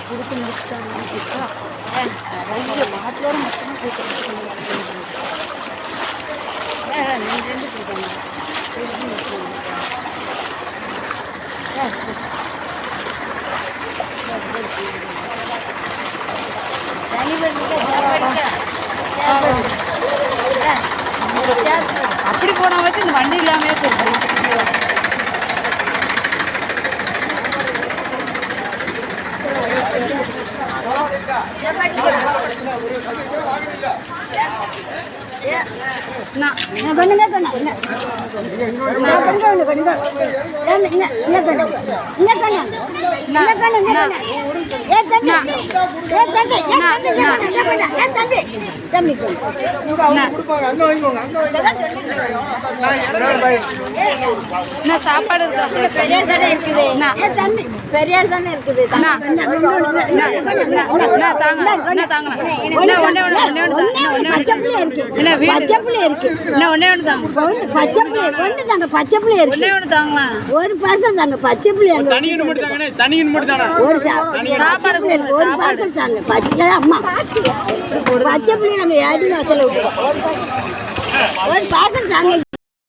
கொடுத்து முடிச்சுட்டாங்கன்னு கேட்டா மாட்டோட மொத்தமாக சேர்த்து ரெண்டு கொடுத்தாங்க அப்படி போனா வச்சு இந்த வண்டி இல்லாமே சரி சாப்பாடு பெரியார் தானே இருக்குது பெரியார் தானே இருக்குது ஒரு பர்சன் தாங்க பச்சை பிள்ளை ஒரு பார்சல் தாங்க பச்சை அம்மா பச்சை பிள்ளை நாங்கள் 7 வாசல் விட்டுருவோம் ஒரு பார்சல் தாங்க